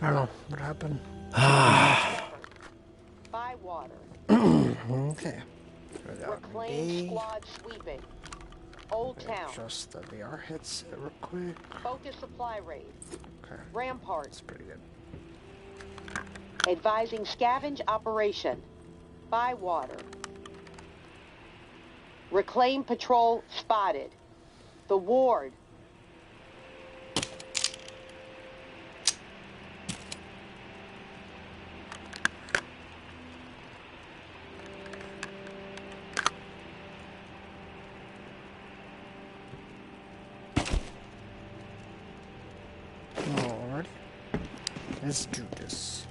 I don't know what happened. By water. Okay. Reclaim squad sweeping. Old Town. Just the VR hits it real quick. Focus supply raid. Okay. Rampart. That's pretty good. Advising scavenge operation. By water. Reclaim patrol spotted. The ward. Alrighty. Let's do this.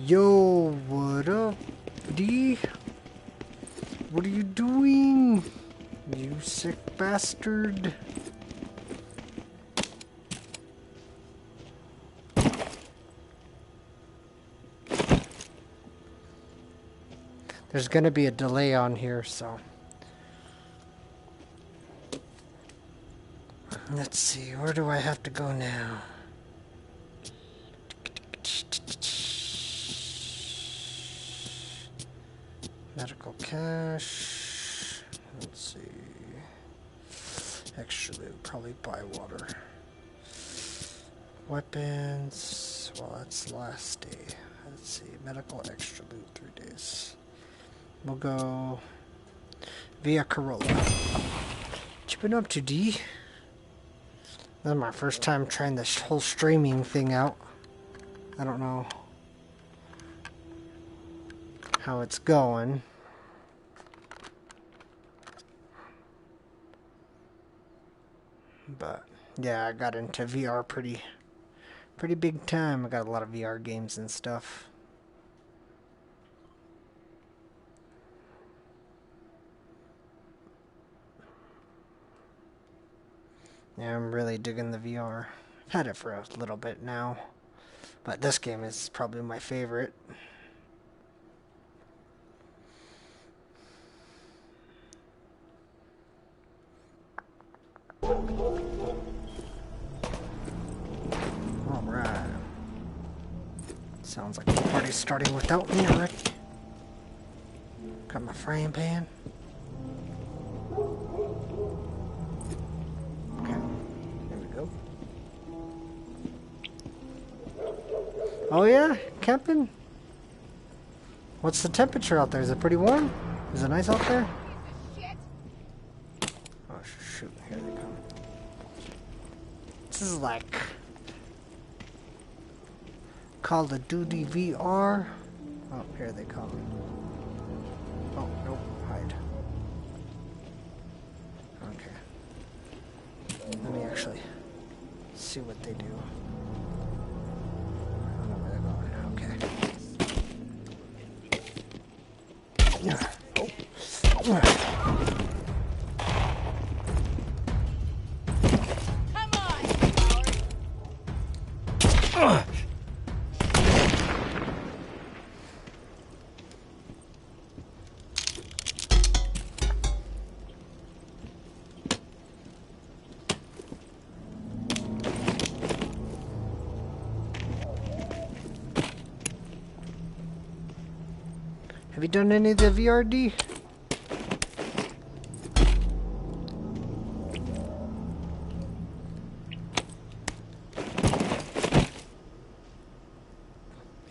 Yo, what up, D? What are you doing? You sick bastard. There's gonna be a delay on here, so. Let's see, where do I have to go now? Medical cash. Let's see. Extra loot, probably buy water. Weapons. Well, that's last day. Let's see. Medical extra loot, 3 days. We'll go via Corolla. What you been up to, D? This is my first time trying this whole streaming thing out. I don't know how it's going. But yeah, I got into VR pretty big time. I got a lot of VR games and stuff. Yeah, I'm really digging the VR. Had it for a little bit now, but this game is probably my favorite. Alright. Sounds like the party's starting without me already. Got my frying pan. Okay, there we go. Oh yeah, camping? What's the temperature out there? Is it pretty warm? Is it nice out there? Oh shoot, here they come. This is like Call of Duty VR. Oh, here they come. Oh, nope, hide. Okay. Let me actually see what they do. I don't know where they're going. Okay. Have you done any of the VRD?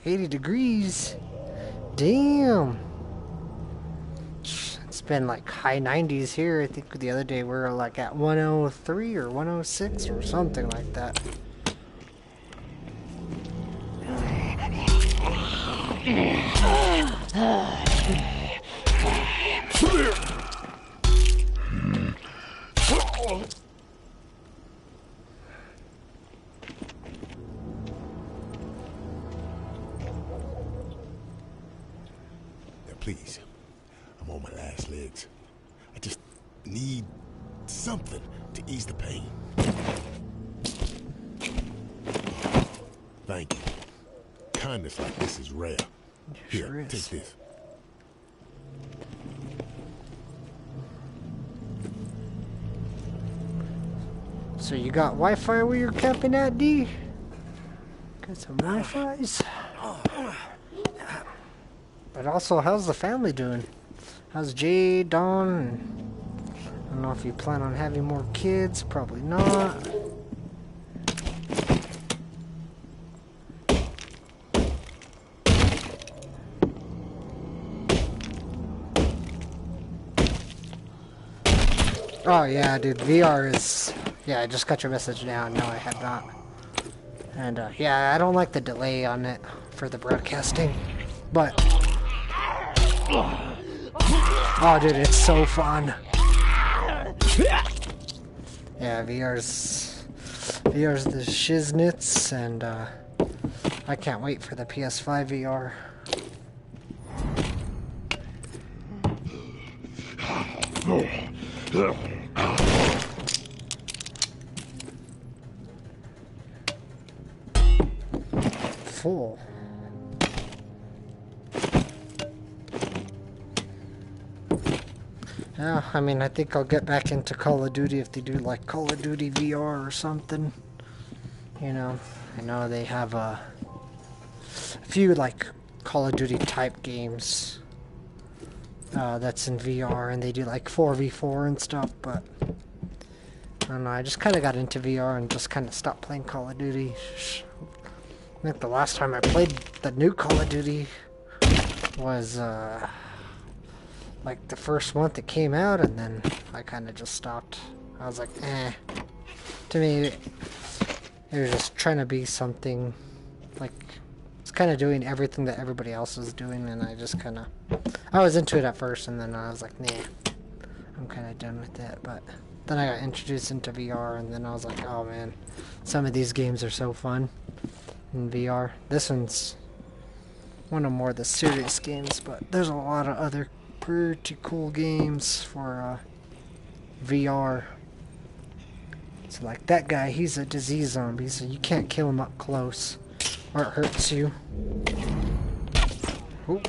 $80. Damn. It's been like high 90s here. I think the other day we were like at 103 or 106 or something like that. Please, I'm on my last legs. I just need something to ease the pain. Thank you. Kindness like this is rare. Here, Sure is. take this. So you got Wi-Fi where you're camping at, D? Got some Wi-Fi's. But also, how's the family doing? How's Jay, Dawn? I don't know if you plan on having more kids. Probably not. Oh yeah, dude, VR is... Yeah, I just got your message now. No, I had not. And yeah, I don't like the delay on it for the broadcasting. But... Oh, dude, it's so fun. Yeah, VR's the shiznits, and I can't wait for the PS5 VR. Full. Yeah, I mean, I think I'll get back into Call of Duty if they do like Call of Duty VR or something. You know, I know they have a few like Call of Duty type games that's in VR, and they do like 4v4 and stuff, but I don't know, I just kind of got into VR and just kind of stopped playing Call of Duty. I think the last time I played the new Call of Duty was like the first month it came out, and then I kind of just stopped. I was like, eh. To me, it was just trying to be something, like, it's kind of doing everything that everybody else was doing, and I just kind of, I was into it at first, and then I was like, nah, I'm kind of done with that. But then I got introduced into VR, and then I was like, oh man, some of these games are so fun in VR. This one's one of more of the serious games, but there's a lot of other pretty cool games for VR. So like that guy, he's a disease zombie, so you can't kill him up close or it hurts you. Oh,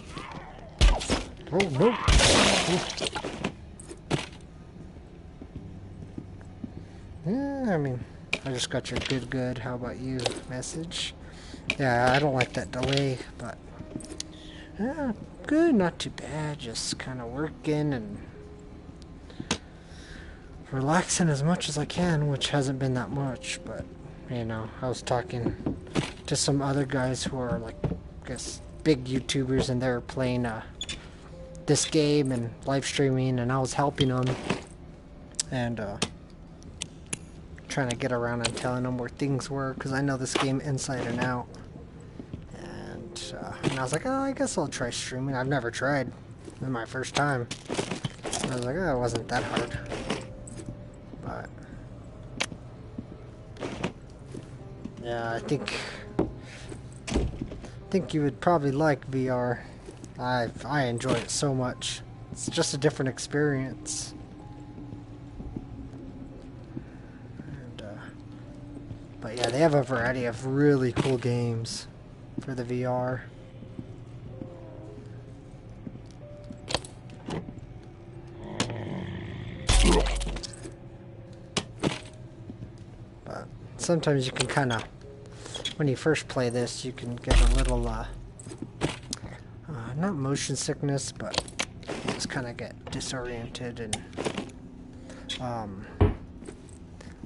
oh no. Oh. Yeah, I mean, I just got your good, how about you message. Yeah, I don't like that delay, but yeah, good, not too bad, just kind of working and relaxing as much as I can, which hasn't been that much, but, you know, I was talking to some other guys who are, like, I guess, big YouTubers, and they're playing this game and live streaming, and I was helping them, and, trying to get around and telling them where things were, because I know this game inside and out. And I was like, oh, I guess I'll try streaming. I've never tried. This is my first time. And I was like, oh, it wasn't that hard. But yeah, I think you would probably like VR. I enjoy it so much. It's just a different experience. And but yeah, they have a variety of really cool games for the VR. But sometimes you can kind of, when you first play this, you can get a little, not motion sickness, but you just kind of get disoriented and,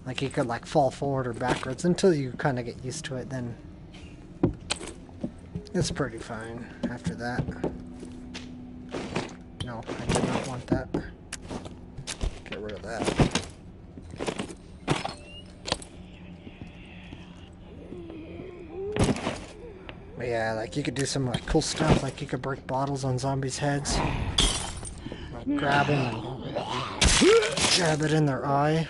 like you could like fall forward or backwards until you kind of get used to it, then it's pretty fine after that. No, I did not want that. Get rid of that. But yeah, like you could do some like cool stuff, like you could break bottles on zombies' heads. Like grab them and jab it in their eye.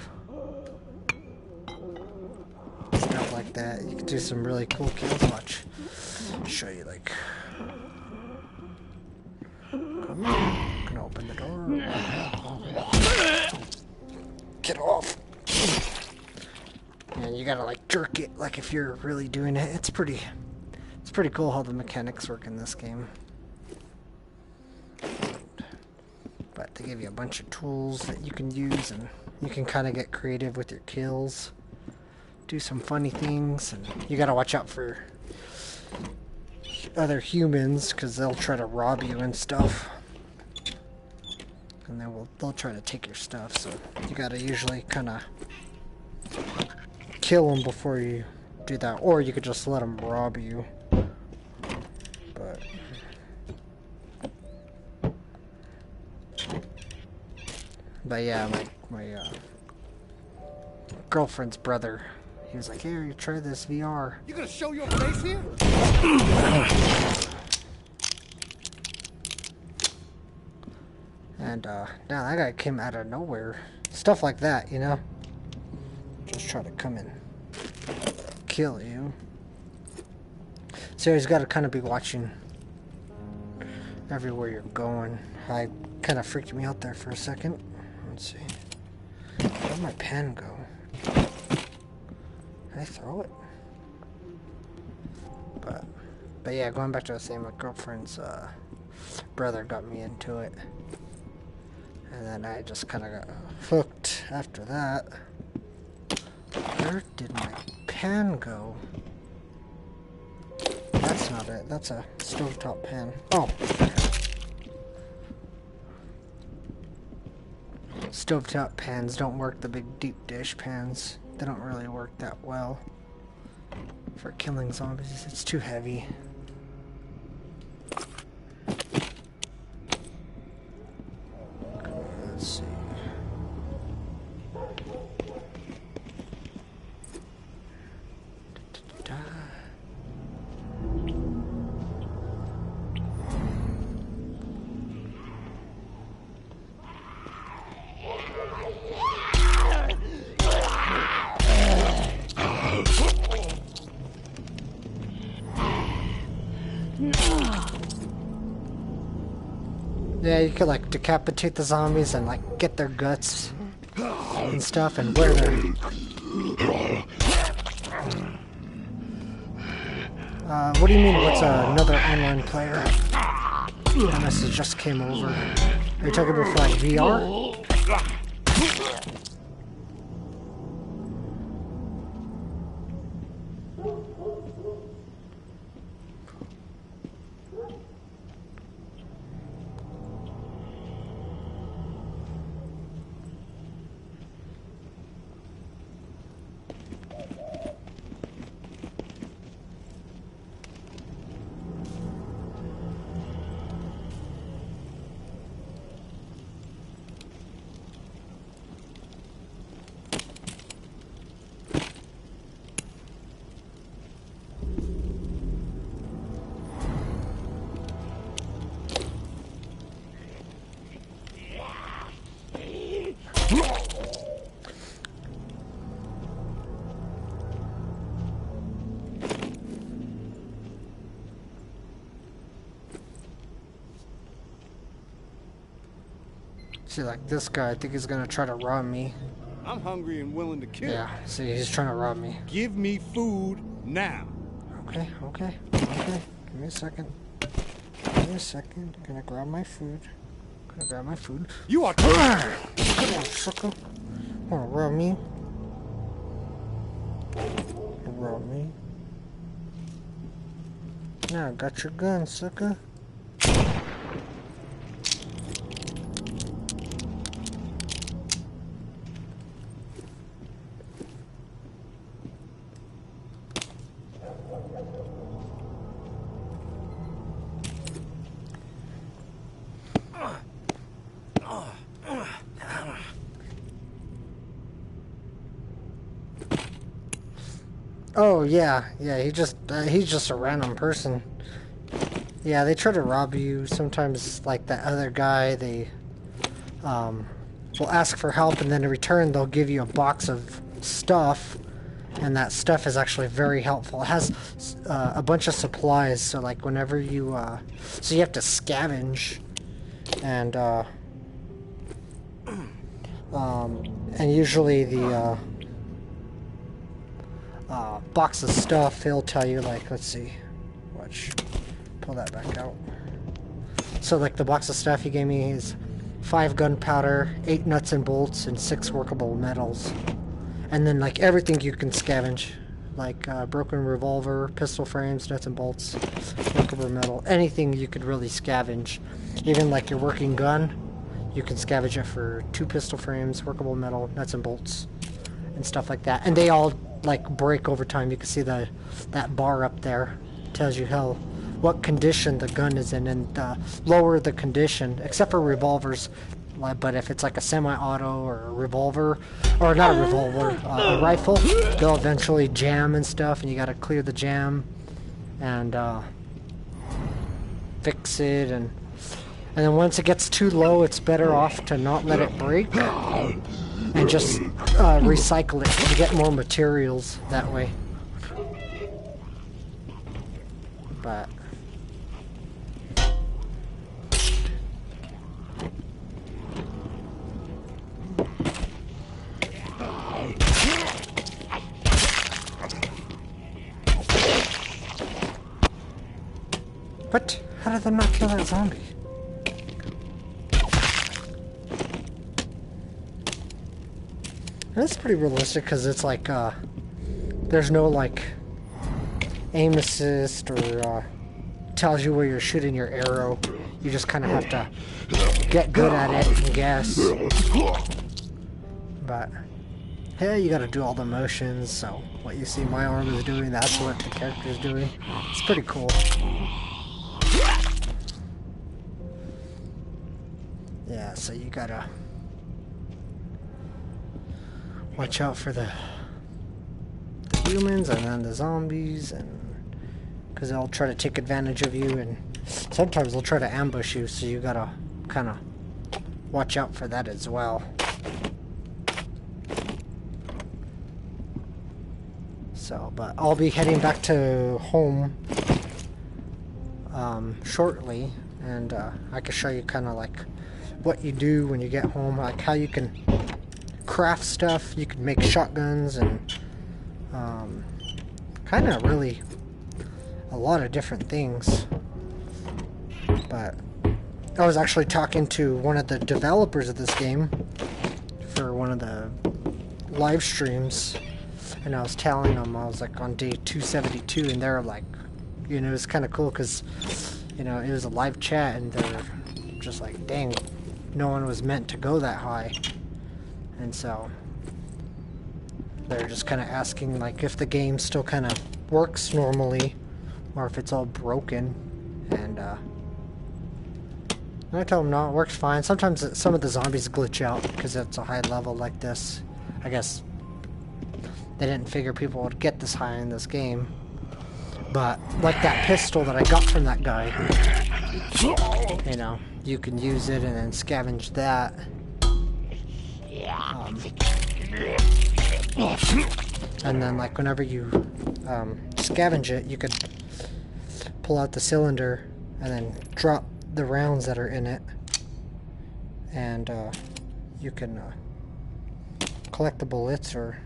Stuff like that. You could do some really cool kills. Watch. Show you like. Come on. Gonna open the door. Get off. And you gotta like jerk it, like if you're really doing it. It's pretty cool how the mechanics work in this game. But they give you a bunch of tools that you can use, and you can kind of get creative with your kills. Do some funny things, and you gotta watch out for other humans, because they'll try to rob you and stuff. And they'll try to take your stuff, so you gotta usually kind of kill them before you do that, or you could just let them rob you. But yeah, my girlfriend's brother, he was like, "Here, you try this VR." You gonna show your face here? And now that guy came out of nowhere. Stuff like that, you know? Just try to come and kill you. So he's got to kind of be watching everywhere you're going. I kind of freaked me out there for a second. Let's see. Where'd my pen go? Did I throw it? But yeah, going back to the same, my girlfriend's brother got me into it. And then I just kind of got hooked after that. Where did my pen go? That's not it. That's a stovetop pan. Oh. Stovetop pans don't work. The big deep dish pans, they don't really work that well for killing zombies. It's too heavy. Let's see. Yeah, you could like decapitate the zombies and like get their guts and stuff and wear their... what do you mean, what's another online player? The message just came over. Are you talking about for like VR? See, like this guy, I think he's gonna try to rob me. I'm hungry and willing to kill. Yeah, see, he's trying to rob me. Give me food now. Okay. Give me a second. Gonna grab my food. You are... Come on, sucker. Wanna rob me? Now I got your gun, sucker. Oh yeah, he's just a random person. Yeah, they try to rob you. Sometimes, like that other guy, they will ask for help, and then in return they'll give you a box of stuff, and that stuff is actually very helpful. It has a bunch of supplies, so like whenever you so you have to scavenge, and usually the box of stuff, they'll tell you, like, let's see, watch, pull that back out. So like the box of stuff he gave me is 5 gunpowder, 8 nuts and bolts, and 6 workable metals. And then like everything you can scavenge. like broken revolver, pistol frames, nuts and bolts, workable metal, anything you could really scavenge. Even like your working gun, you can scavenge it for 2 pistol frames, workable metal, nuts and bolts, and stuff like that. And they all like break over time. You can see that bar up there tells you what condition the gun is in, and the lower the condition, except for revolvers. But if it's like a semi-auto or a revolver, or not a revolver, a rifle, they'll eventually jam and stuff, and you gotta clear the jam and fix it, and then once it gets too low, it's better off to not let it break and just recycle it to get more materials that way. But what? How did they not kill that zombie? That's pretty realistic because it's like, there's no like aim assist or tells you where you're shooting your arrow. You just kind of have to get good at it and guess. But yeah, you got to do all the motions. So what you see my arm is doing, that's what the character is doing. It's pretty cool. Yeah, so you gotta watch out for the humans and then the zombies, and because they'll try to take advantage of you, and sometimes they'll try to ambush you, so you gotta kind of watch out for that as well. So, but I'll be heading back to home shortly, and I can show you kind of like what you do when you get home, like how you can craft stuff. You can make shotguns and kind of really a lot of different things. But I was actually talking to one of the developers of this game for one of the live streams, and I was telling them I was like on day 272, and they're like, you know, it's kind of cool because, you know, it was a live chat, and they're just like, dang, no one was meant to go that high. And so they're just kind of asking like if the game still kind of works normally or if it's all broken, and I tell them no, it works fine. Sometimes some of the zombies glitch out because it's a high level like this. I guess they didn't figure people would get this high in this game. But like that pistol that I got from that guy, you know, you can use it and then scavenge that. And then like whenever you scavenge it, you could pull out the cylinder and then drop the rounds that are in it, and you can collect the bullets or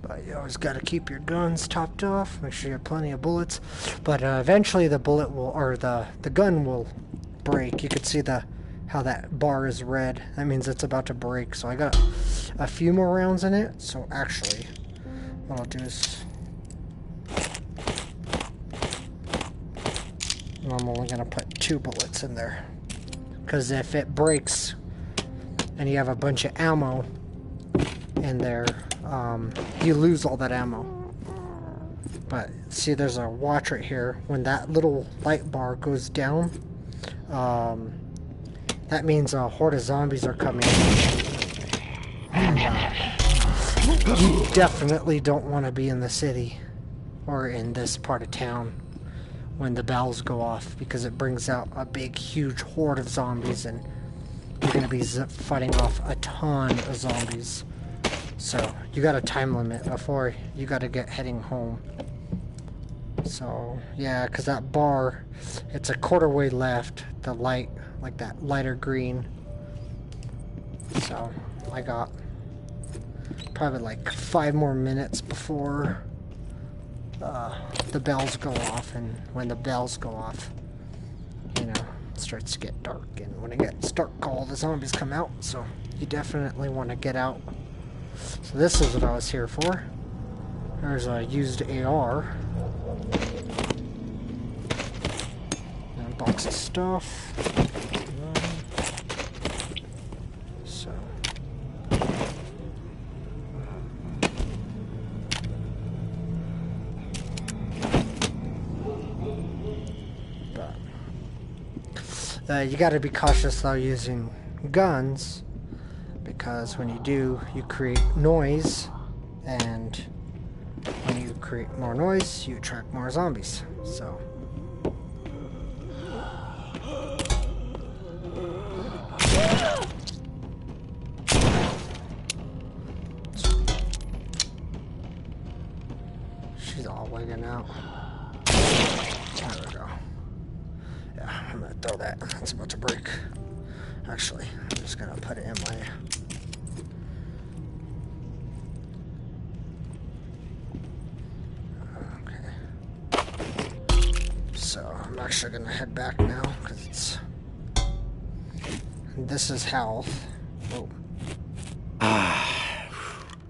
but you always got to keep your guns topped off, make sure you have plenty of bullets. But eventually the bullet will, or the gun will break. You can see how that bar is red. That means it's about to break. So I got a few more rounds in it. So actually what I'll do is I'm only gonna put 2 bullets in there, because if it breaks and you have a bunch of ammo in there, you lose all that ammo. But see, there's a watch right here. When that little light bar goes down, that means a horde of zombies are coming. And, you definitely don't want to be in the city or in this part of town when the bells go off, because it brings out a big, huge horde of zombies, and you're going to be fighting off a ton of zombies. So you got a time limit before you got to get heading home. So yeah, because that bar, it's a quarter way left, the light, like that lighter green. So I got probably like 5 more minutes before the bells go off, and when the bells go off, you know, it starts to get dark, and when it gets dark, all the zombies come out, so you definitely want to get out. So this is what I was here for. There's a used AR. And a box of stuff. So. But you gotta be cautious though using guns, because when you do, you create noise, and when you create more noise, you attract more zombies. So. She's all wigging out. There we go. Yeah, I'm gonna throw that. It's about to break. Actually, I'm just gonna put it in my... So I'm actually gonna head back now because it's. This is health. Oh. Oh,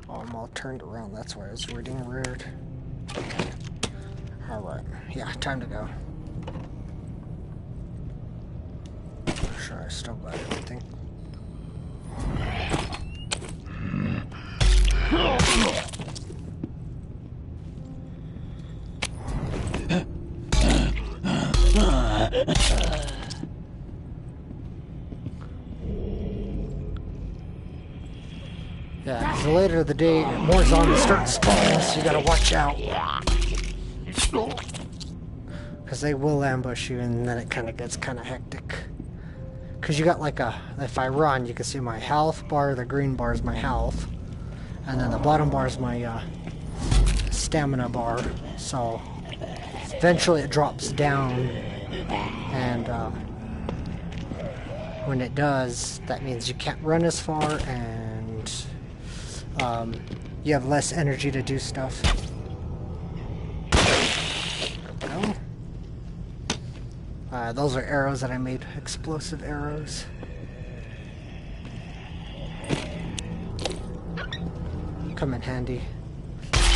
I'm all turned around. That's why I was reading weird. All right. Yeah, time to go. I'm sure I still got everything. Yeah, the later the day, more zombies start spawning, so you gotta watch out. Because they will ambush you, and then it kind of gets kind of hectic. Because you got like a, if I run, you can see my health bar, the green bar is my health. And then the bottom bar is my stamina bar. So eventually it drops down, and when it does, that means you can't run as far, and you have less energy to do stuff. There we go. Those are arrows that I made, explosive arrows. Come in handy.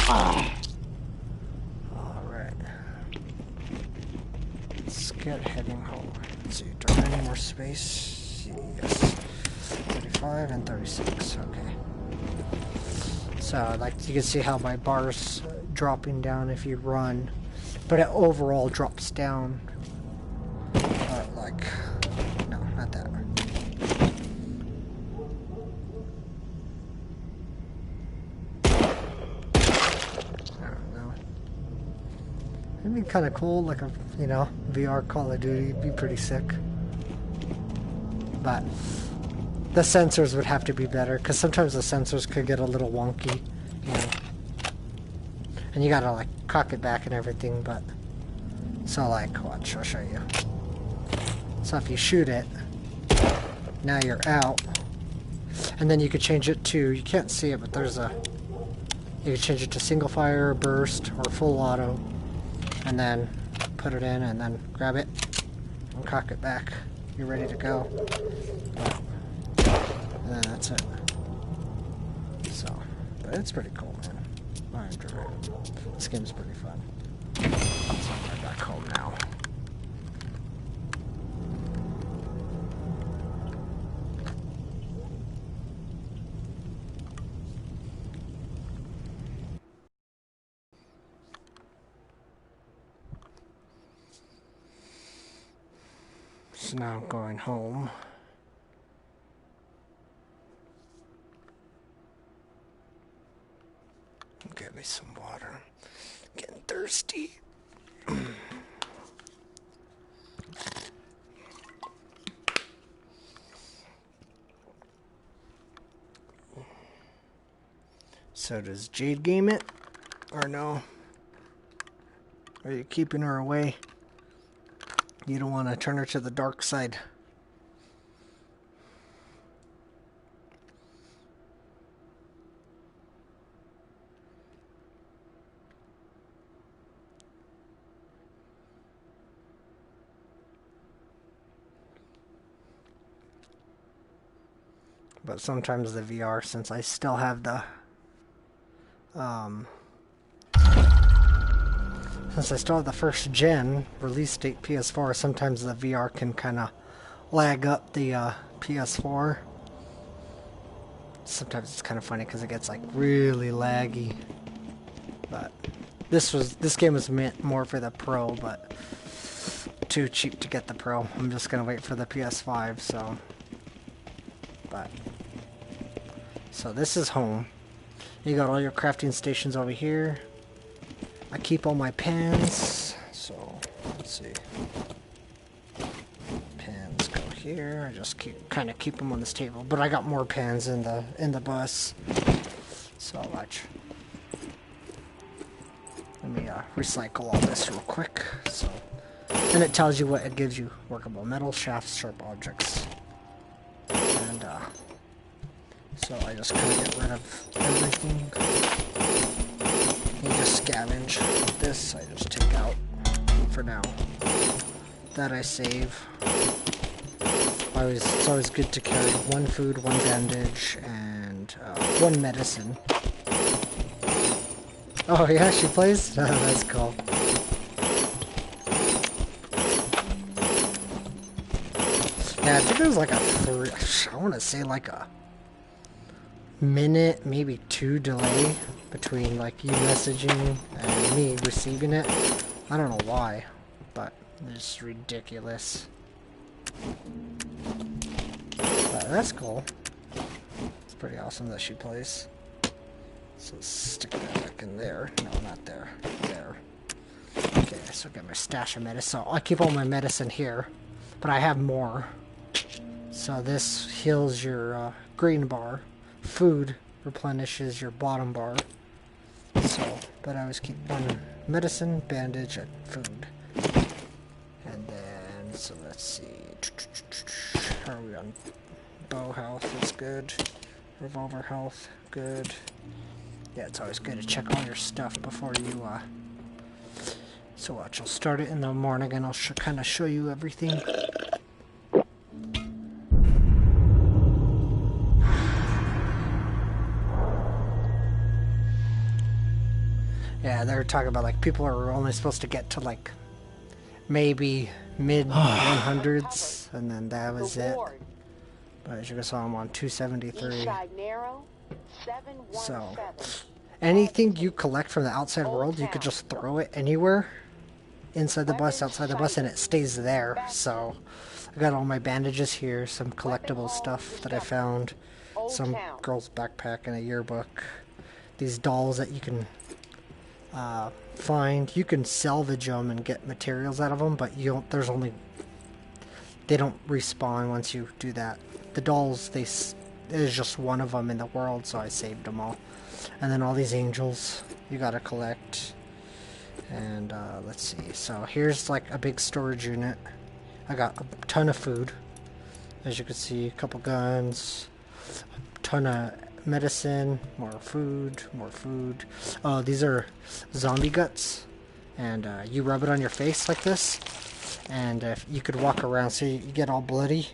Alright. Let's get heading home. Let's see, do I have any more space? Yes. 35 and 36, okay. So, like, you can see how my bar's dropping down if you run, but it overall drops down. Like, no, not that one. I don't know. It'd be kind of cool, like a, you know, VR Call of Duty. It'd be pretty sick. But the sensors would have to be better, because sometimes the sensors could get a little wonky, you know. And you gotta, like, cock it back and everything, but... So, like, watch, I'll show you. So if you shoot it, now you're out. And then you could change it to, you can't see it, but there's a... You can change it to single fire, burst, or full auto. And then put it in, and then grab it, and cock it back. You're ready to go. And then that's it. So, but it's pretty cool, man. I enjoy it. This game's pretty fun. So I'm right back home now. So now I'm going home. Get me some water. Getting thirsty. So does Jade game it? Or no? Are you keeping her away? You don't want to turn her to the dark side. But sometimes the VR, since I still have the first gen release date PS4, sometimes the VR can kind of lag up the PS4. Sometimes it's kind of funny because it gets like really laggy. But this game was meant more for the Pro, but too cheap to get the Pro. I'm just gonna wait for the PS5. So this is home. You got all your crafting stations over here. I keep all my pans. So let's see. Pans go here. I just kind of keep them on this table. But I got more pans in the bus. So watch. Let me recycle all this real quick. So, and it tells you what it gives you: workable metal, shafts, sharp objects, and so I just kind of get rid of everything. You just scavenge. This I just take out for now. That I save. It's always good to carry 1 food, 1 bandage, and 1 medicine. Oh yeah, she plays? That's cool. Yeah, I think there was like I want to say like a minute, maybe 2 delay between like you messaging and me receiving it. I don't know why, but it's ridiculous. But that's cool. It's pretty awesome that she plays. So stick that back in there. No, not there. There. Okay, so get my stash of medicine. So I keep all my medicine here, but I have more. So this heals your green bar. Food replenishes your bottom bar. So, but I always keep 1 medicine, bandage, and food. And then, so let's see. How are we on? Bow health is good. Revolver health, good. Yeah, it's always good to check all your stuff before you, So watch, I'll start it in the morning and I'll kind of show you everything. Yeah, they were talking about, like, people are only supposed to get to, like, maybe mid-100s, and then that was it. But as you saw, I'm on 273. So, anything you collect from the outside world, you could just throw it anywhere. Inside the bus, outside the bus, and it stays there. So, I got all my bandages here, some collectible stuff that I found, some girl's backpack and a yearbook. These dolls that you can find. You can salvage them and get materials out of them, but you don't, they don't respawn once you do that. The dolls, there's just one of them in the world, so I saved them all. And then all these angels you gotta collect. And let's see, so here's like a big storage unit. I got a ton of food, as you can see, a couple guns, a ton of medicine, more food. Oh, these are zombie guts, and you rub it on your face like this, and you could walk around, so you get all bloody.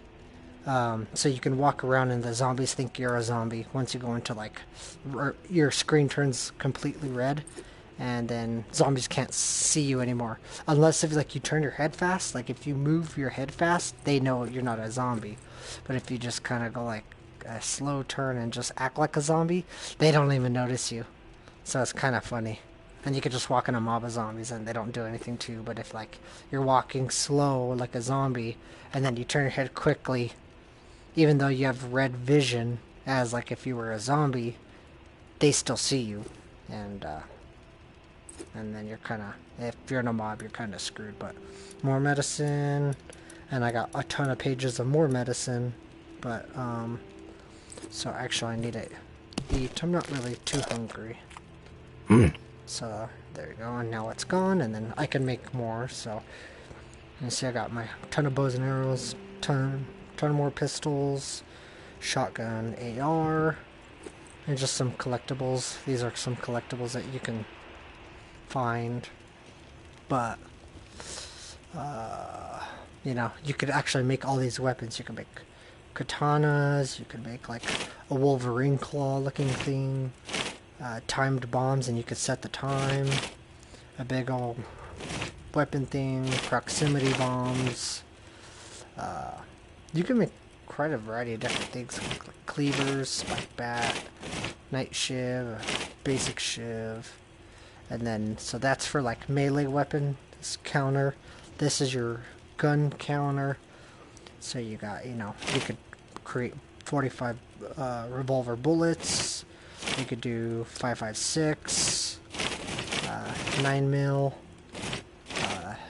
So you can walk around and the zombies think you're a zombie. Once you go into like, your screen turns completely red, and then zombies can't see you anymore. Unless if like you turn your head fast, like if you move your head fast, they know you're not a zombie. But if you just kind of go like a slow turn and just act like a zombie, they don't even notice you. So it's kind of funny. And you could just walk in a mob of zombies and they don't do anything to you. But if like you're walking slow like a zombie and then you turn your head quickly, even though you have red vision as like if you were a zombie, they still see you. And then you're kind of, if you're in a mob, you're kind of screwed. But more medicine, and I got a ton of pages of more medicine. But so actually I need to eat. I'm not really too hungry. So there you go, and now it's gone, and then I can make more. So you see I got my ton of bows and arrows, ton of more pistols, shotgun, AR, and just some collectibles. These are some collectibles that you can find, but you know, you could actually make all these weapons. You can make katanas. You could make like a Wolverine claw looking thing. Timed bombs, and you could set the time. A big old weapon thing. Proximity bombs. You can make quite a variety of different things, like cleavers, spike bat, night shiv, basic shiv, and then so that's for like melee weapon counter. This is your gun counter. So you got, you know, you could create 45 revolver bullets. You could do 5.56, 9 mil,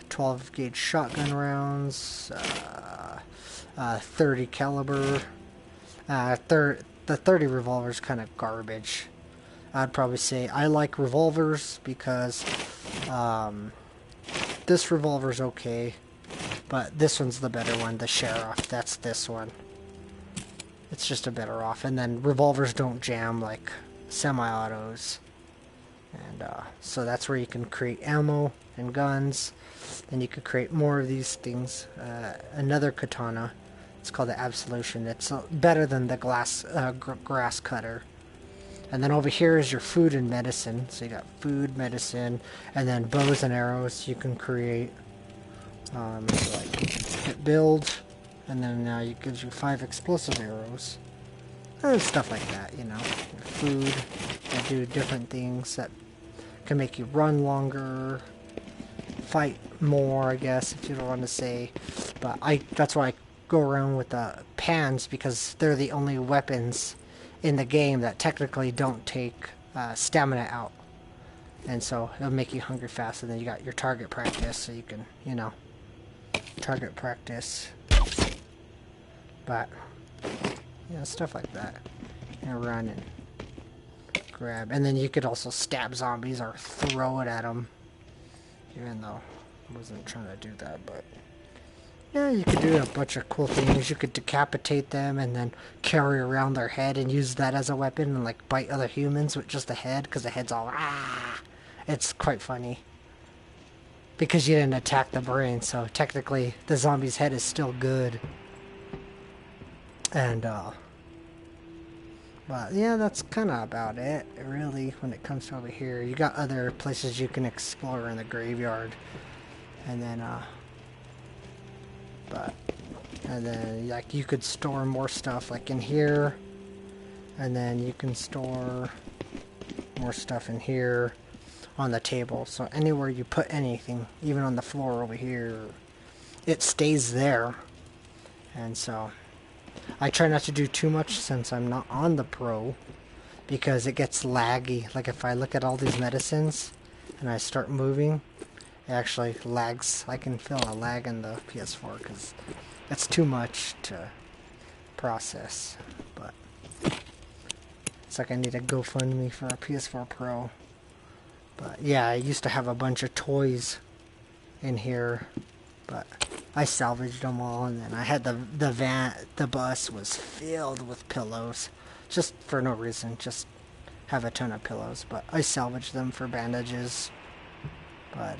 12 gauge shotgun rounds. 30 caliber. The 30 revolver is kind of garbage. I'd probably say I like revolvers because this revolver's okay, but this one's the better one, the Sheriff. That's this one. It's just a better off. And then revolvers don't jam like semi-autos. And so that's where you can create ammo and guns. And you could create more of these things. Another katana. It's called the Absolution. It's better than the grass cutter. And then over here is your food and medicine. So you got food, medicine, and then bows and arrows you can create. So like hit build, and then it gives you 5 explosive arrows. And stuff like that, you know. Food, you do different things that can make you run longer, fight more, I guess, if you don't want to say. But that's why I go around with the pans, because they're the only weapons in the game that technically don't take stamina out. And so it'll make you hungry fast. And then you got your target practice, so you can, you know, target practice. But, you know, stuff like that. And run and grab. And then you could also stab zombies or throw it at them. Even though I wasn't trying to do that, but yeah, you could do a bunch of cool things. You could decapitate them and then carry around their head and use that as a weapon and like bite other humans with just the head, because the head's all ah. It's quite funny because you didn't attack the brain, so technically the zombie's head is still good. And but yeah, that's kind of about it, really, when it comes to over here. You got other places you can explore in the graveyard, and then and then like you could store more stuff like in here, and then you can store more stuff in here on the table. So anywhere you put anything, even on the floor over here, it stays there. And so I try not to do too much since I'm not on the Pro, because it gets laggy. Like if I look at all these medicines and I start moving, it actually lags. I can feel a lag in the PS4 because it's too much to process. But it's like I need a GoFundMe for a PS4 Pro. But yeah, I used to have a bunch of toys in here, but I salvaged them all, and then I had the bus was filled with pillows, just for no reason, just have a ton of pillows. But I salvaged them for bandages. But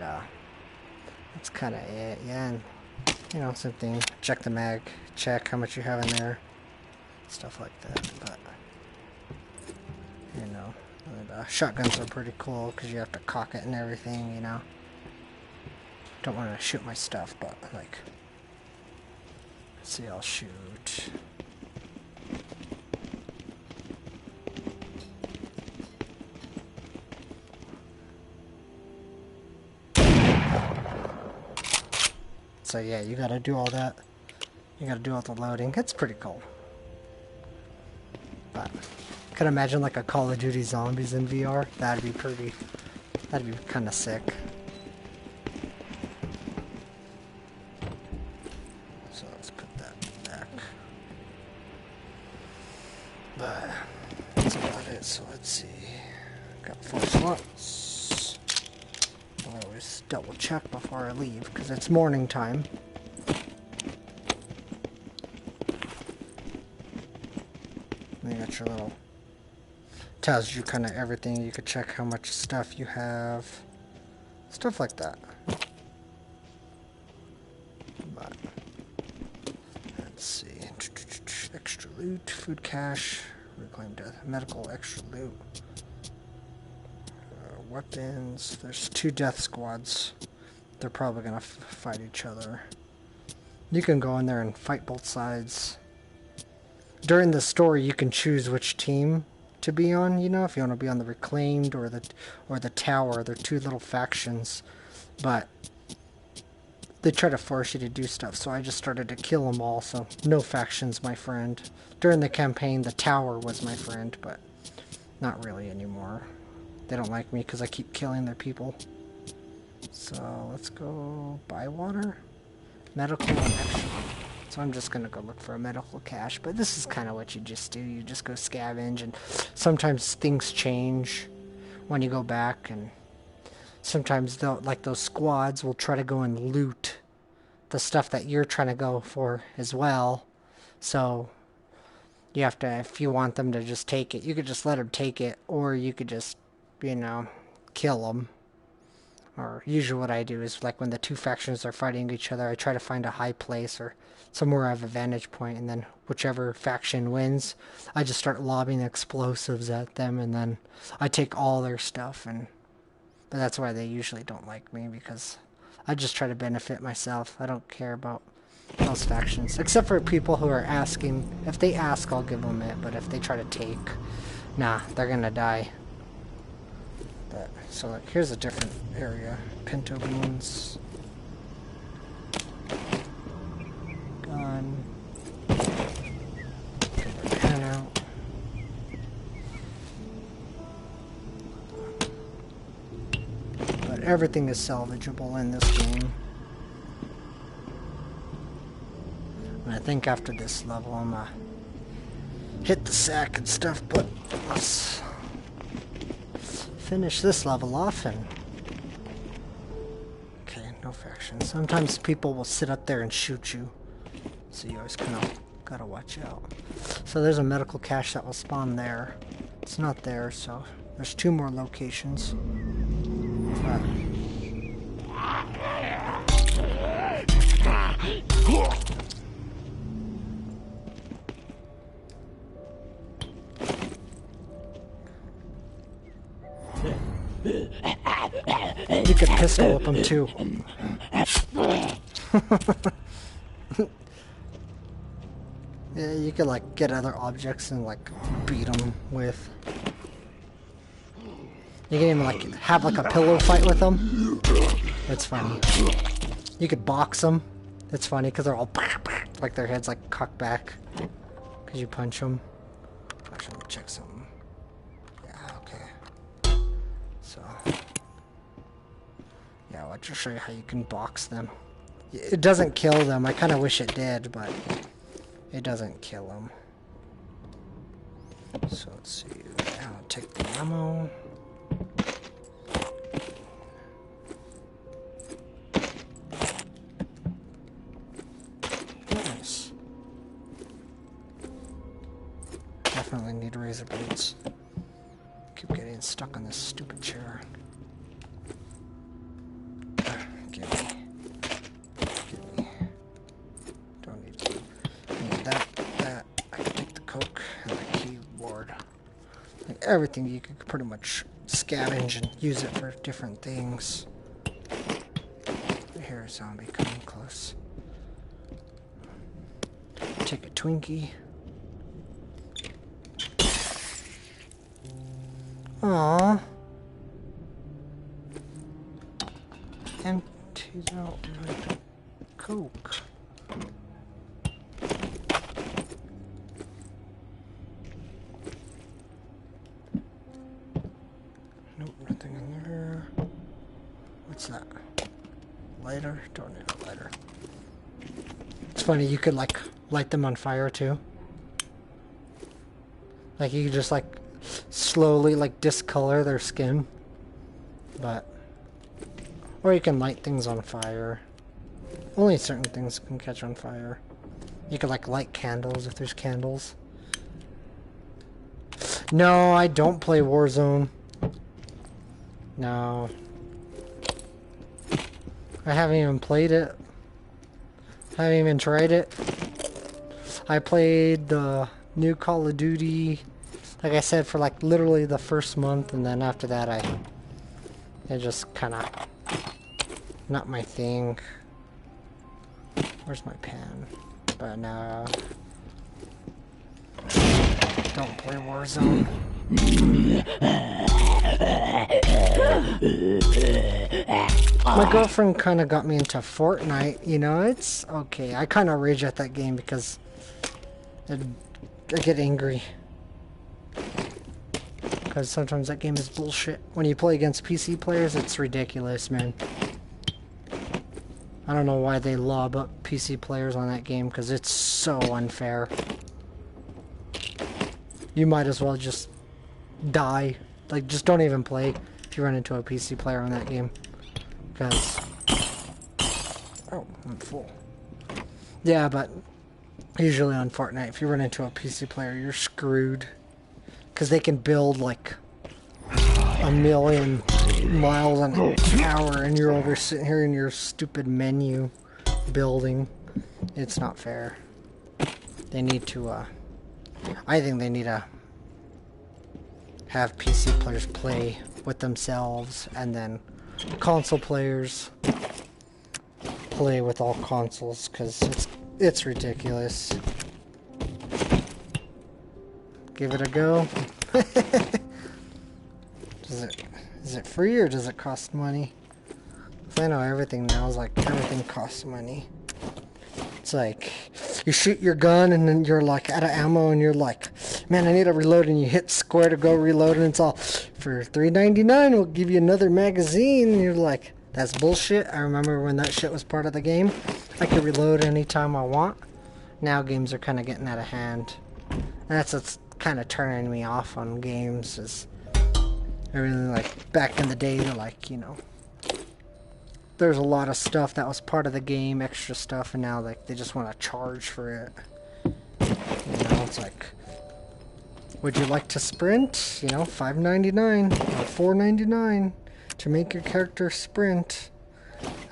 that's kind of it, yeah. And you know, same thing. Check the mag, check how much you have in there, stuff like that. But you know, and, shotguns are pretty cool because you have to cock it and everything. You know, don't want to shoot my stuff, but like, let's see, I'll shoot. So yeah, you gotta do all that. You gotta do all the loading. It's pretty cool. But I could imagine like a Call of Duty Zombies in VR. That'd be kind of sick. So let's put that back. But that's about it. So let's see. Got 4 slots. I always double check before I leave because it's morning time. And you got your little, tells you kind of everything. You could check how much stuff you have, stuff like that. But let's see, extra loot, food cache, reclaim death, medical extra loot, weapons. There's 2 death squads. They're probably gonna fight each other. You can go in there and fight both sides. During the story, you can choose which team to be on. You know, if you want to be on the reclaimed or the tower. They're 2 little factions, but they try to force you to do stuff. So I just started to kill them all. So no factions, my friend. During the campaign, the tower was my friend, but not really anymore. They don't like me because I keep killing their people. So let's go buy water, medical, and extra. So I'm just gonna go look for a medical cache. But this is kind of what you just do. You just go scavenge, and sometimes things change when you go back, and sometimes they'll, like those squads will try to go and loot the stuff that you're trying to go for as well. So you have to, if you want them to just take it, you could just let them take it, or you could just, you know, kill them. Or usually what I do is, like, when the 2 factions are fighting each other, I try to find a high place or somewhere I have a vantage point, and then whichever faction wins, I just start lobbing explosives at them, and then I take all their stuff. But that's why they usually don't like me, because I just try to benefit myself. I don't care about those factions, except for people who are asking. If they ask, I'll give them it, but if they try to take, nah, they're gonna die. But, so like, here's a different area. Pinto beans. Gun. Get the pen out. But everything is salvageable in this game. And I think after this level I'm gonna hit the sack and stuff, but let's finish this level off. And okay, no factions. Sometimes people will sit up there and shoot you, so you always kind of gotta watch out. So there's a medical cache that will spawn there. It's not there, so there's 2 more locations. You could pistol whip them too. Yeah, you could like get other objects and like beat them with. You can even like have like a pillow fight with them. It's funny. You could box them. It's funny because they're all like their heads like cocked back because you punch them. Actually, let me check something. Yeah, okay. So, yeah, I'll just show you how you can box them. It doesn't kill them. I kind of wish it did, but it doesn't kill them. So let's see. I'll take the ammo. Nice. Definitely need razor blades. Keep getting stuck on this stupid chair. Give me. Don't need to. I need that. I can take the Coke and the keyboard. Like everything you can pretty much scavenge and use it for different things. I hear a zombie coming close. Take a Twinkie. Aww. Empties out my Coke. Nope, nothing in there. What's that? Lighter? Don't need a lighter. It's funny, you could like light them on fire too. Like you could just like slowly like discolor their skin. But or you can light things on fire. Only certain things can catch on fire. You could like light candles if there's candles. No, I don't play Warzone. No. I haven't even played it. I haven't even tried it. I played the new Call of Duty, like I said, for like literally the first month, and then after that it just kind of not my thing. Where's my pen? But no, don't play Warzone. My girlfriend kind of got me into Fortnite, you know, it's okay. I kind of rage at that game because I get angry. Because sometimes that game is bullshit. When you play against PC players, it's ridiculous, man. I don't know why they lob up PC players on that game, because it's so unfair. You might as well just die. Like, just don't even play if you run into a PC player on that game. Because... oh, I'm full. Yeah, but usually on Fortnite, if you run into a PC player, you're screwed. Because they can build, like, 1,000,000 miles an hour, and you're over sitting here in your stupid menu building. It's not fair. They need to, I think they need to have PC players play with themselves, and then console players play with all consoles, because it's ridiculous. Give it a go. Is it free or does it cost money? 'Cause I know everything now is like everything costs money. It's like you shoot your gun and then you're like out of ammo and you're like, man, I need to reload, and you hit square to go reload and it's all for $3.99. We'll give you another magazine. And you're like, that's bullshit. I remember when that shit was part of the game. I could reload anytime I want. Now games are kind of getting out of hand. That's what's kind of turning me off on games. Is I really like back in the day, they're like, you know, there's a lot of stuff that was part of the game, extra stuff, and now like they just want to charge for it. You know, it's like, would you like to sprint? You know, $5.99 or $4.99 to make your character sprint.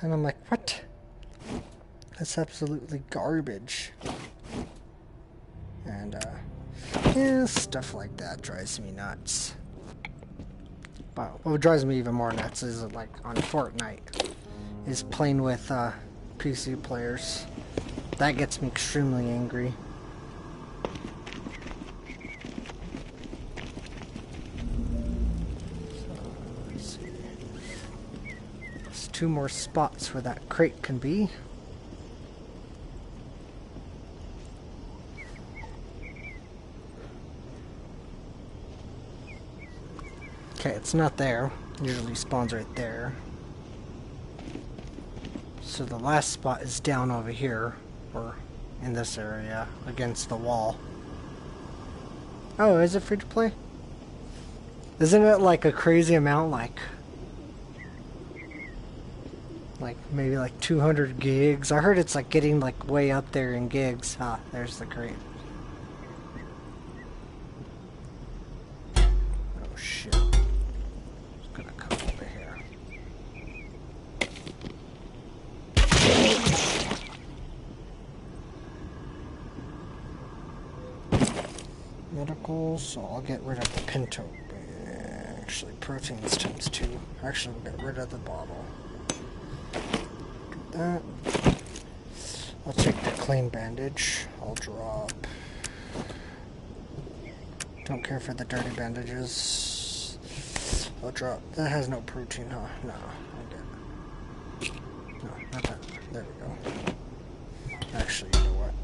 And I'm like, what? That's absolutely garbage. And yeah, stuff like that drives me nuts. But what drives me even more nuts is like on Fortnite, is playing with PC players. That gets me extremely angry. So, let's see. There's 2 more spots where that crate can be. Okay, it's not there. It usually spawns right there. So the last spot is down over here, or in this area, against the wall. Oh, is it free to play? Isn't it like a crazy amount, like maybe like 200 gigs? I heard it's like getting like way up there in gigs. Ah, there's the crate. Oh shit. Medical, so I'll get rid of the pinto. Actually, proteins times 2. Actually, we'll get rid of the bottle. Do that. I'll take the clean bandage. I'll drop. Don't care for the dirty bandages. I'll drop. That has no protein, huh? No, I'll get. No, not that. There we go. Actually, you know what?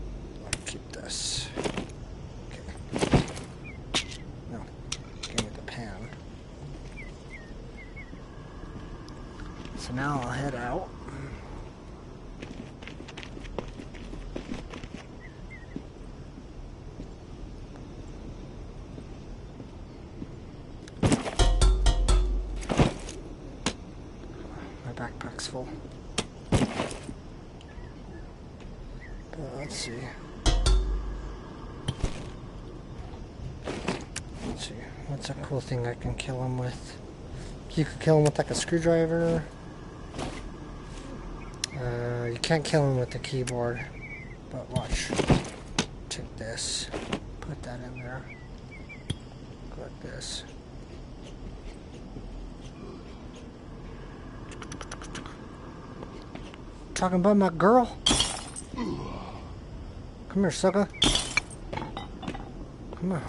I'll keep this. So now I'll head out. My backpack's full. But let's see. Let's see. What's a cool thing I can kill him with? You could kill him with like a screwdriver. You can't kill him with the keyboard, but watch. take this, put that in there, go like this. Talking about my girl? Come here, sucker. Come on.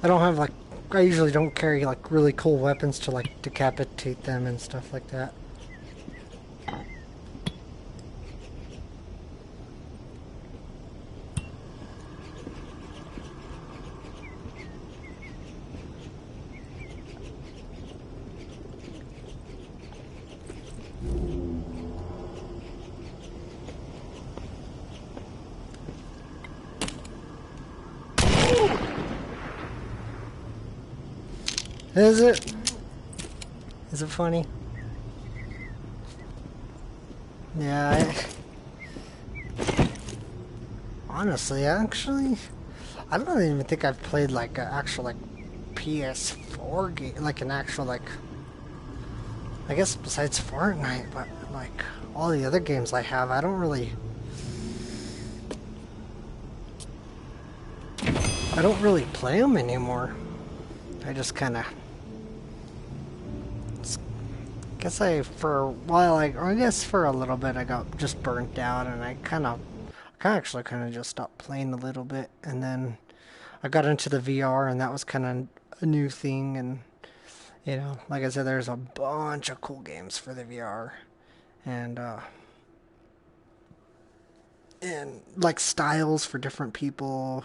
I don't have, like, I usually don't carry, like, really cool weapons to, like, decapitate them and stuff like that. Is it? Is it funny? Yeah, honestly, actually, I don't even think I've played like an actual like PS4 game, like an actual like, I guess besides Fortnite, but like all the other games I have, I don't really play them anymore. I just kind of, for a while, I guess for a little bit, I got just burnt out, and I kind of just stopped playing a little bit, and then I got into the VR, and that was kind of a new thing, and you know, like I said, there's a bunch of cool games for the VR, and like styles for different people.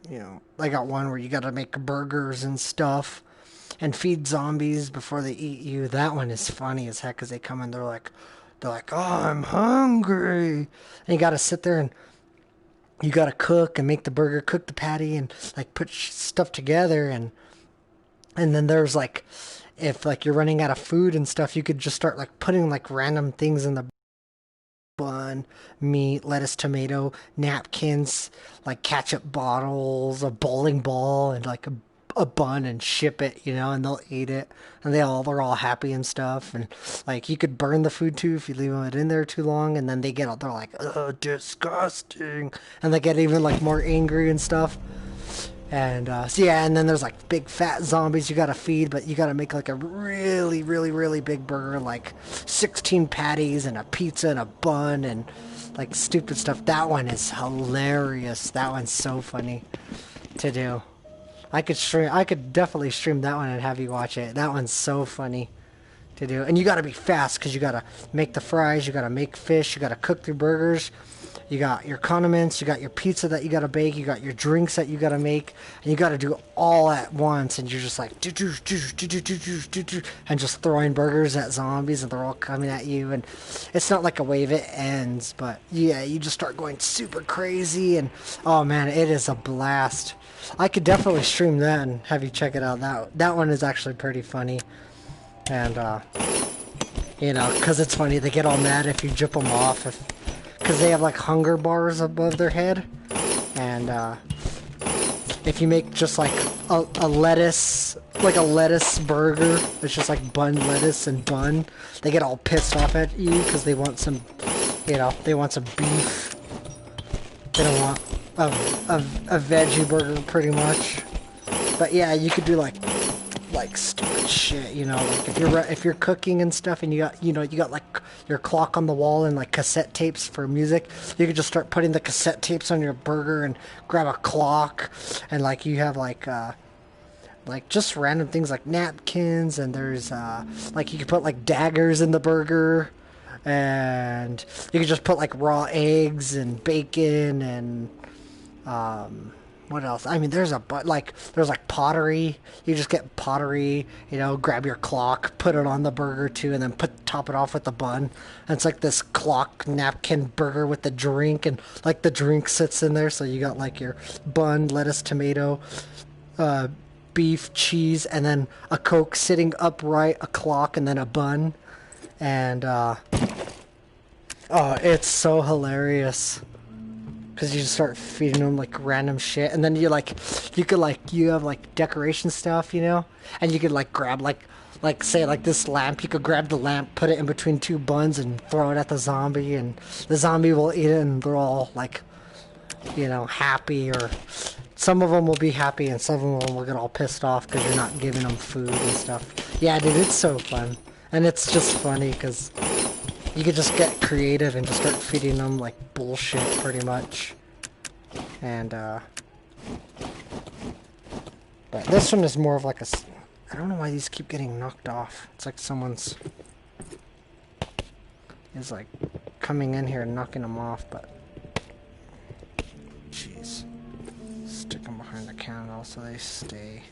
You know, I got one where you got to make burgers and stuff and feed zombies before they eat you. That one is funny as heck, because they come in, they're like, oh, I'm hungry. And you got to sit there and you got to cook and make the burger, cook the patty, and like put stuff together. And then there's like, if like you're running out of food and stuff, you could just start like putting like random things in the bun, meat, lettuce, tomato, napkins, like ketchup bottles, a bowling ball, and like a bun, and ship it, you know, and they'll eat it, and they're all happy and stuff. And like you could burn the food too if you leave it in there too long, and then they're like, oh, disgusting, and they get even like more angry and stuff. And so yeah, and then there's like big fat zombies you gotta feed, but you gotta make like a really, really, really big burger, like 16 patties and a pizza and a bun and like stupid stuff. That one is hilarious. That one's so funny to do. I could definitely stream that one and have you watch it. That one's so funny to do. And you gotta be fast, because you gotta make the fries, you gotta make fish, you gotta cook your burgers. You got your condiments, you got your pizza that you gotta bake, you got your drinks that you gotta make, and you gotta do it all at once, and you're just like, and just throwing burgers at zombies, and they're all coming at you, and it's not like a wave, it ends, but yeah, you just start going super crazy, and oh man, it is a blast. I could definitely stream that and have you check it out. That one is actually pretty funny, and you know, because it's funny, they get all mad if you jump them off, because they have like hunger bars above their head, and if you make just like a lettuce burger, it's just like bun, lettuce, and bun, they get all pissed off at you because they want some, you know, they want some beef. They don't want a veggie burger, pretty much. But yeah, you could do like stupid shit, you know, like if you're cooking and stuff, and you got like your clock on the wall and like cassette tapes for music, you could just start putting the cassette tapes on your burger and grab a clock, and like you have like just random things like napkins, and there's like you could put like daggers in the burger, and you could just put like raw eggs and bacon and what else? I mean, there's like pottery. You just get pottery, you know, grab your clock, put it on the burger too, and then top it off with the bun. And it's like this clock napkin burger with the drink, and like the drink sits in there, so you got like your bun, lettuce, tomato, beef, cheese, and then a Coke sitting upright, a clock, and then a bun. And oh, it's so hilarious. because you just start feeding them like random shit, and then you have like decoration stuff, you know, and you could like grab like say like this lamp, you could grab the lamp, put it in between two buns, and throw it at the zombie, and the zombie will eat it, and they're all like, you know, happy, or some of them will be happy, and some of them will get all pissed off because you're not giving them food and stuff. Yeah, dude, it's so fun, and it's just funny because you could just get creative and just start feeding them like bullshit, pretty much. And but this one is more of like a. I don't know why these keep getting knocked off. It's like someone's is like coming in here and knocking them off, but jeez. Stick them behind the counter so they stay.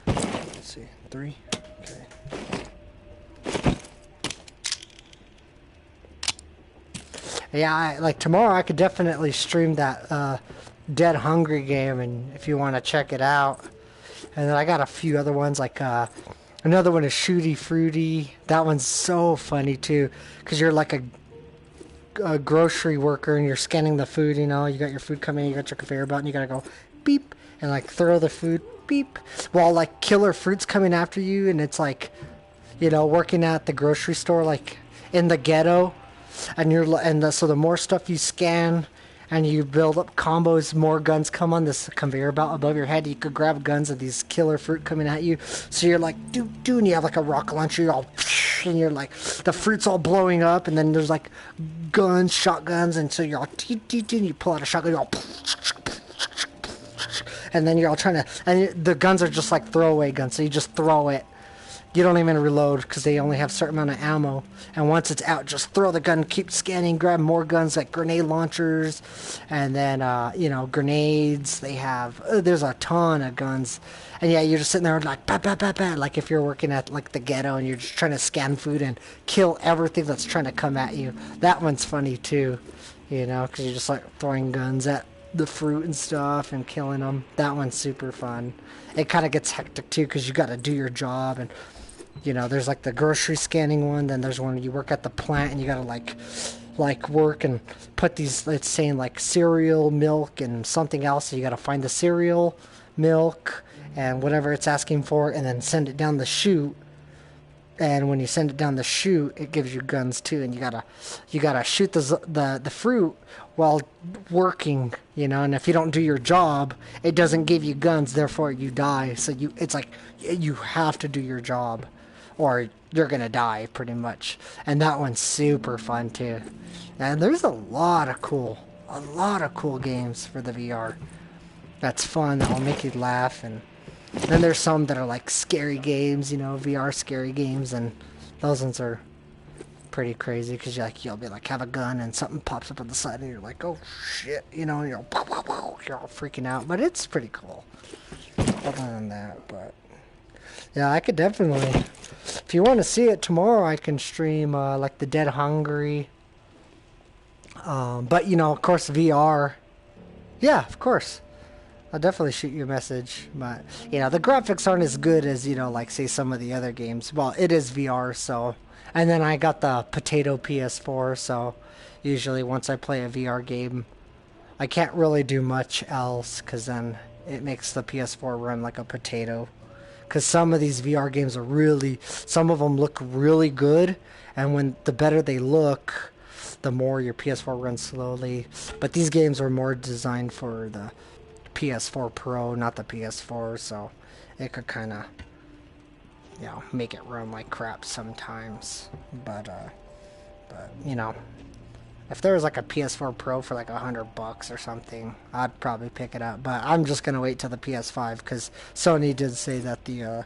Let's see, 3. Okay. Yeah, like tomorrow I could definitely stream that Dead Hungry game, and if you want to check it out. And then I got a few other ones, like another one is Shooty Fruity. That one's so funny too, because you're like a grocery worker and you're scanning the food, you know, you got your food coming, you got your conveyor belt, and you gotta go beep and like throw the food beep while like killer fruit's coming after you, and it's like, you know, working at the grocery store like in the ghetto, and so the more stuff you scan and you build up combos, more guns come on this conveyor belt above your head. You could grab guns of these killer fruit coming at you. So you're like, doo, and you have like a rocket launcher, you're all, and you're like, the fruit's all blowing up, and then there's like guns, shotguns, and so you're all, and you pull out a shotgun, you're all, and then you're all trying to, and the guns are just like throwaway guns, so you just throw it. You don't even reload because they only have a certain amount of ammo. And once it's out, just throw the gun, keep scanning, grab more guns like grenade launchers, and then, you know, grenades. They have, there's a ton of guns. And yeah, you're just sitting there like, bat, bat, bat, bat, like if you're working at like the ghetto and you're just trying to scan food and kill everything that's trying to come at you. That one's funny too, you know, because you're just like throwing guns at the fruit and stuff and killing them. That one's super fun. It kind of gets hectic too because you got to do your job, and you know, there's like the grocery scanning one, then there's one you work at the plant and you gotta like work and put these, it's saying like cereal, milk, and something else, so you gotta find the cereal, milk, and whatever it's asking for, and then send it down the chute. And when you send it down the chute, it gives you guns too, and you gotta shoot the fruit while working, you know. And if you don't do your job, it doesn't give you guns, therefore you die. So it's like you have to do your job, or you're gonna die pretty much. And that one's super fun too. And there's a lot of cool games for the VR. That's fun. That'll make you laugh. And then there's some that are like scary games, you know, VR scary games, and those ones are pretty crazy because you'll be like have a gun and something pops up on the side and you're like, oh shit, you know, you're all freaking out, but it's pretty cool. Other than that, but yeah, I could definitely, if you want to see it tomorrow, I can stream like the Dead Hungry. But you know, of course, VR. Yeah, of course. I'll definitely shoot you a message, but you know, the graphics aren't as good as, you know, like say some of the other games. Well, it is VR, so, and then I got the potato PS4, so usually once I play a VR game, I can't really do much else because then it makes the PS4 run like a potato. Because some of these VR games are really, some of them look really good, and when the better they look, the more your PS4 runs slowly. But these games are more designed for the PS4 Pro, not the PS4, so it could kind of, you know, make it run like crap sometimes. But you know, if there was like a PS4 Pro for like $100 or something, I'd probably pick it up. But I'm just gonna wait till the PS5 because Sony did say that the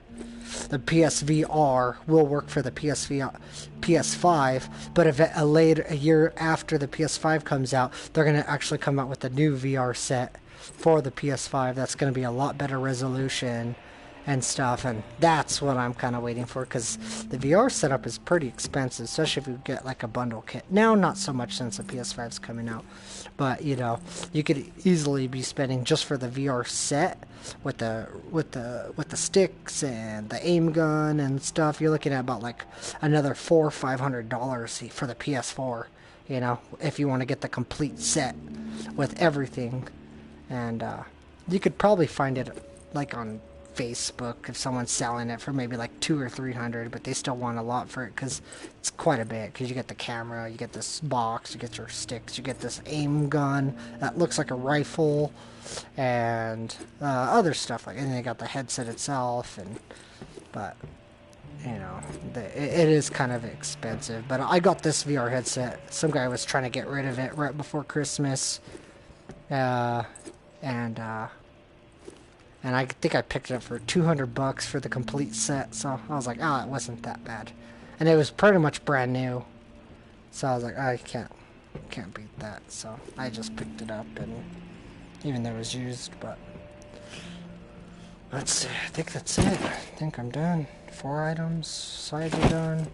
PSVR will work for the PS5, but if a year after the PS5 comes out, they're gonna actually come out with a new VR set for the PS5 that's going to be a lot better resolution and stuff, and that's what I'm kind of waiting for, because the VR setup is pretty expensive, especially if you get like a bundle kit. Now, not so much since the PS5's coming out, but you know, you could easily be spending just for the VR set with the sticks and the aim gun and stuff. You're looking at about like another $400 or $500 for the PS4. you know, if you want to get the complete set with everything. And you could probably find it like on Facebook if someone's selling it for maybe like $200 or $300, but they still want a lot for it because it's quite a bit. Because you get the camera, you get this box, you get your sticks, you get this aim gun that looks like a rifle, and other stuff like. And they got the headset itself, but you know, it is kind of expensive. But I got this VR headset. Some guy was trying to get rid of it right before Christmas, and I think I picked it up for $200 for the complete set, so I was like, oh, it wasn't that bad. And it was pretty much brand new. So I was like, I can't beat that. So I just picked it up, and even though it was used, but let's see, I think that's it. I think I'm done. 4 items, sides are done.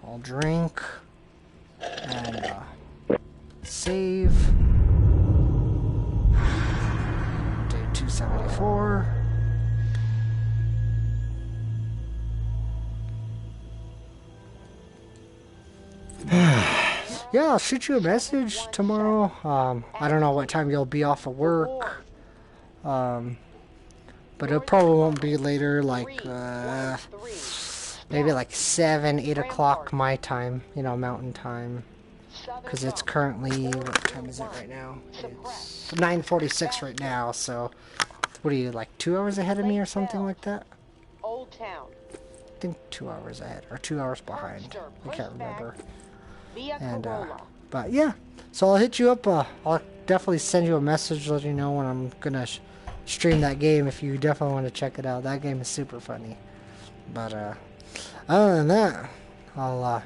I'll drink, and save. 274. Yeah, I'll shoot you a message tomorrow. I don't know what time you'll be off of work. But it probably won't be later, like maybe like 7, 8 o'clock my time, you know, mountain time. Because it's currently, what time is it right now? It's 9:46 right now, so what are you, like 2 hours ahead of me or something like that? Old Town. I think 2 hours ahead, or 2 hours behind. I can't remember. And, but yeah, so I'll hit you up. I'll definitely send you a message, let you know when I'm gonna stream that game if you definitely want to check it out. That game is super funny. But, other than that, I'll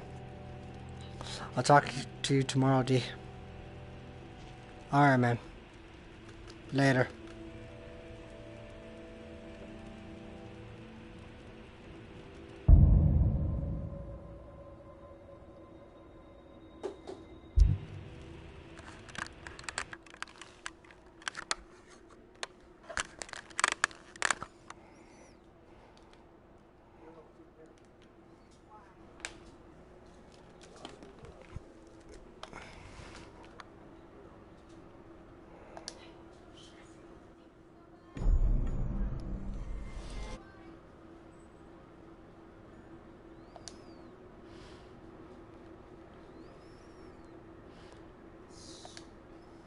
talk to you tomorrow, D. Alright, man. Later.